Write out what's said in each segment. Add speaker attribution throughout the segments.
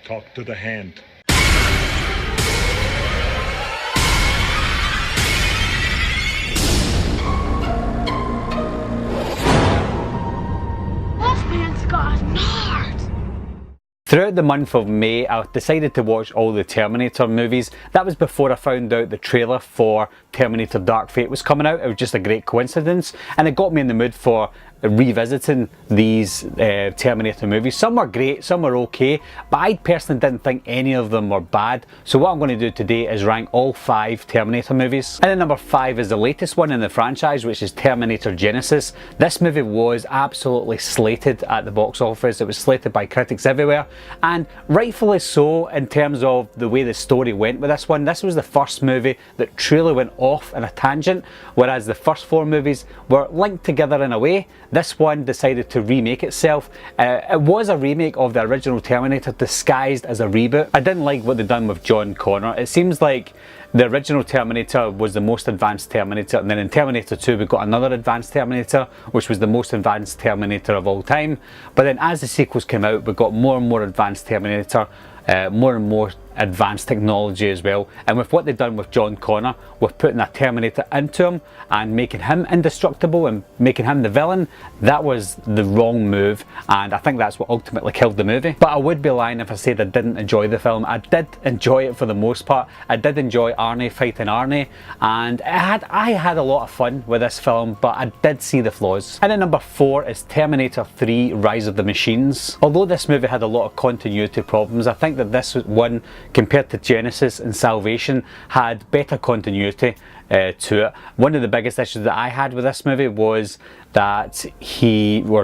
Speaker 1: talk to the hand.
Speaker 2: Wolfman's got nards.
Speaker 3: Throughout the month of May, I decided to watch all the Terminator movies. That was before I found out the trailer for Terminator Dark Fate was coming out. It was just a great coincidence, and it got me in the mood for revisiting these Terminator movies. Some were great, some were okay, but I personally didn't think any of them were bad. So what I'm going to do today is rank all 5 Terminator movies. And then number 5 is the latest one in the franchise, which is Terminator Genisys. This movie was absolutely slated at the box office. It was slated by critics everywhere, and rightfully so in terms of the way the story went with this one. This was the first movie that truly went off in a tangent, whereas the first 4 movies were linked together in a way. This one decided to remake itself. It was a remake of the original Terminator disguised as a reboot. I didn't like what they'd done with John Connor. It seems like the original Terminator was the most advanced Terminator, and then in Terminator 2 we got another advanced Terminator, which was the most advanced Terminator of all time. But then as the sequels came out, we got more and more advanced Terminator, more and more advanced technology as well. And with what they've done with John Connor, with putting a Terminator into him and making him indestructible and making him the villain, that was the wrong move, and I think that's what ultimately killed the movie. But I would be lying if I said I didn't enjoy the film. I did enjoy it for the most part. I did enjoy Arnie fighting Arnie, and I had a lot of fun with this film, but I did see the flaws. And then number 4 is Terminator 3 Rise of the Machines. Although this movie had a lot of continuity problems, I think that this one, compared to Genisys and Salvation, had better continuity to it. One of the biggest issues that I had with this movie was that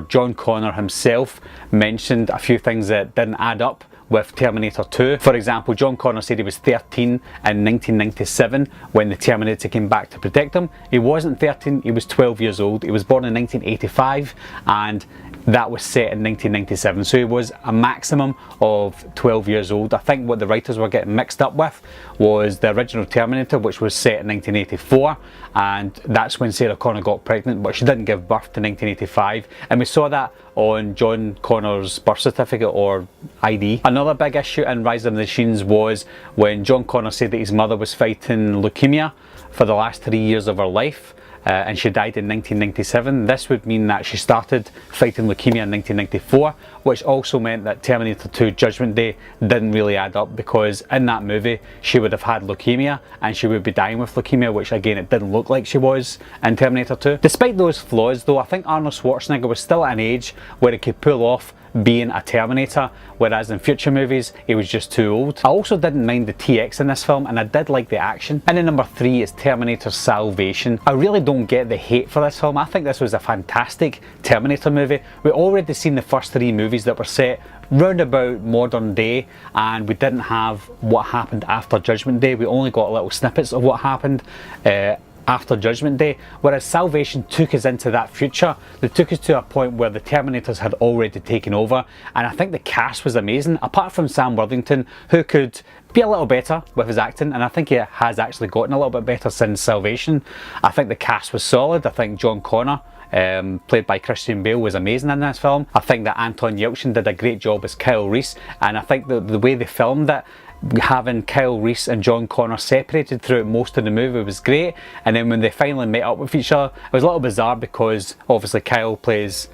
Speaker 3: John Connor himself mentioned a few things that didn't add up with Terminator 2. For example, John Connor said he was 13 in 1997 when the Terminator came back to protect him. He wasn't 13, he was 12 years old. He was born in 1985, and that was set in 1997, so he was a maximum of 12 years old. I think what the writers were getting mixed up with was the original Terminator, which was set in 1984, and that's when Sarah Connor got pregnant, but she didn't give birth to 1985, and we saw that on John Connor's birth certificate or ID. Another big issue in Rise of the Machines was when John Connor said that his mother was fighting leukemia for the last 3 years of her life. And she died in 1997. This would mean that she started fighting leukemia in 1994, which also meant that Terminator 2 Judgment Day didn't really add up, because in that movie she would have had leukemia and she would be dying with leukemia, which again it didn't look like she was in Terminator 2. Despite those flaws though, I think Arnold Schwarzenegger was still at an age where he could pull off being a Terminator, whereas in future movies he was just too old. I also didn't mind the TX in this film, and I did like the action. And then number 3 is Terminator Salvation. I really don't get the hate for this film. I think this was a fantastic Terminator movie. We already seen the first 3 movies that were set round about modern day, and we didn't have what happened after Judgment Day. We only got little snippets of what happened after Judgment Day, whereas Salvation took us into that future. They took us to a point where the Terminators had already taken over, and I think the cast was amazing, apart from Sam Worthington, who could be a little better with his acting, and I think he has actually gotten a little bit better since Salvation. I think the cast was solid. I think John Connor, played by Christian Bale, was amazing in this film. I think that Anton Yelchin did a great job as Kyle Reese, and I think that the way they filmed it, having Kyle Reese and John Connor separated throughout most of the movie, was great. And then when they finally met up with each other, it was a little bizarre, because obviously Kyle plays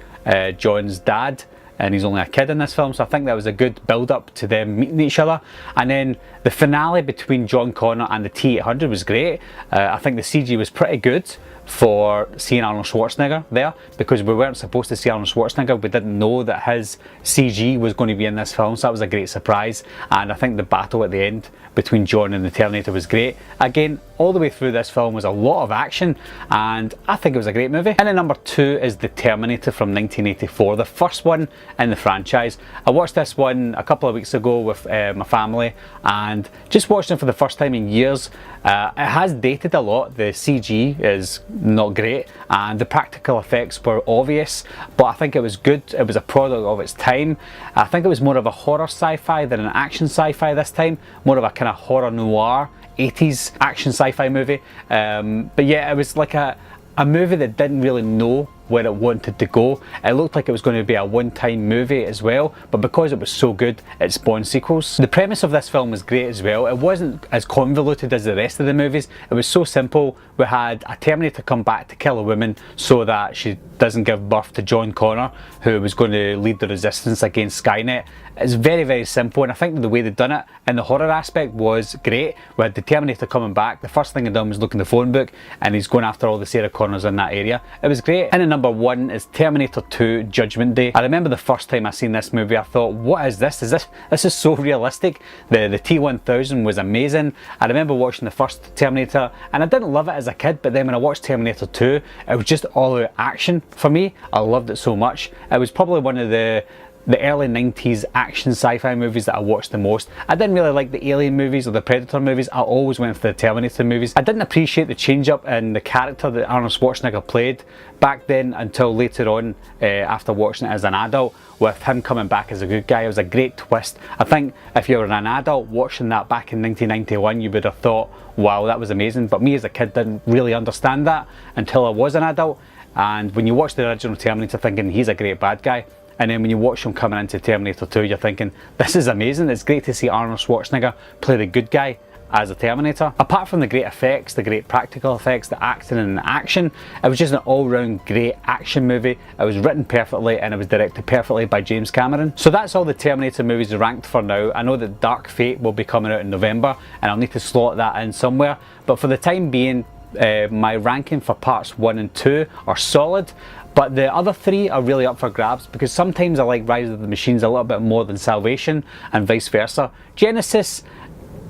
Speaker 3: John's dad, and he's only a kid in this film, so I think that was a good build up to them meeting each other. And then the finale between John Connor and the T-800 was great. I think the CG was pretty good for seeing Arnold Schwarzenegger there, because we weren't supposed to see Arnold Schwarzenegger. We didn't know that his CG was going to be in this film, so that was a great surprise. And I think the battle at the end between John and the Terminator was great. Again, all the way through this film was a lot of action, and I think it was a great movie. And then number 2 is the Terminator from 1984, the first one in the franchise. I watched this one a couple of weeks ago with my family, and just watched it for the first time in years. It has dated a lot. The CG is not great, and the practical effects were obvious, but I think it was good. It was a product of its time. I think it was more of a horror sci-fi than an action sci-fi this time, more of a kind of horror noir 80s action sci-fi movie. But yeah, it was like a movie that didn't really know where it wanted to go. It looked like it was going to be a one-time movie as well, but because it was so good, it spawned sequels. The premise of this film was great as well. It wasn't as convoluted as the rest of the movies. It was so simple. We had a Terminator come back to kill a woman so that she doesn't give birth to John Connor, who was going to lead the resistance against Skynet. It's very, very simple, and I think the way they've done it and the horror aspect was great. We had the Terminator coming back. The first thing he done was look in the phone book, and he's going after all the Sarah Connors in that area. It was great. And at number 1 is Terminator 2 Judgment Day. I remember the first time I seen this movie, I thought, what is this? This is so realistic. The T-1000 was amazing. I remember watching the first Terminator, and I didn't love it as a kid, but then when I watched Terminator 2, it was just all out action for me. I loved it so much. It was probably one of the early 90s action sci-fi movies that I watched the most. I didn't really like the Alien movies or the Predator movies. I always went for the Terminator movies. I didn't appreciate the change up in the character that Arnold Schwarzenegger played back then until later on, after watching it as an adult, with him coming back as a good guy. It was a great twist. I think if you were an adult watching that back in 1991, you would have thought, wow, that was amazing. But me as a kid didn't really understand that until I was an adult. And when you watch the original Terminator thinking he's a great bad guy, and then when you watch him coming into Terminator 2, you're thinking, this is amazing. It's great to see Arnold Schwarzenegger play the good guy as a Terminator. Apart from the great effects, the great practical effects, the acting and the action, it was just an all-round great action movie. It was written perfectly and it was directed perfectly by James Cameron. So that's all the Terminator movies ranked for now. I know that Dark Fate will be coming out in November and I'll need to slot that in somewhere, but for the time being, my ranking for parts 1 and 2 are solid, but the other 3 are really up for grabs because sometimes I like Rise of the Machines a little bit more than Salvation and vice versa. Genisys,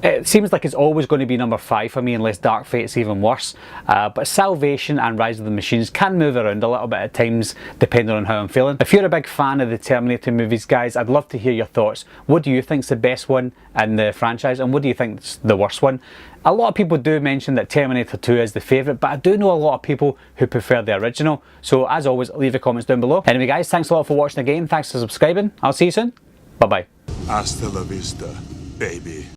Speaker 3: it seems like it's always going to be number 5 for me unless Dark Fate's even worse, but Salvation and Rise of the Machines can move around a little bit at times depending on how I'm feeling. If you're a big fan of the Terminator movies, guys, I'd love to hear your thoughts. What do you think's the best one in the franchise and what do you think's the worst one? A lot of people do mention that Terminator 2 is the favourite, but I do know a lot of people who prefer the original. So as always, leave your comments down below. Anyway guys, thanks a lot for watching again. Thanks for subscribing. I'll see you soon. Bye bye.
Speaker 1: Hasta la vista, baby.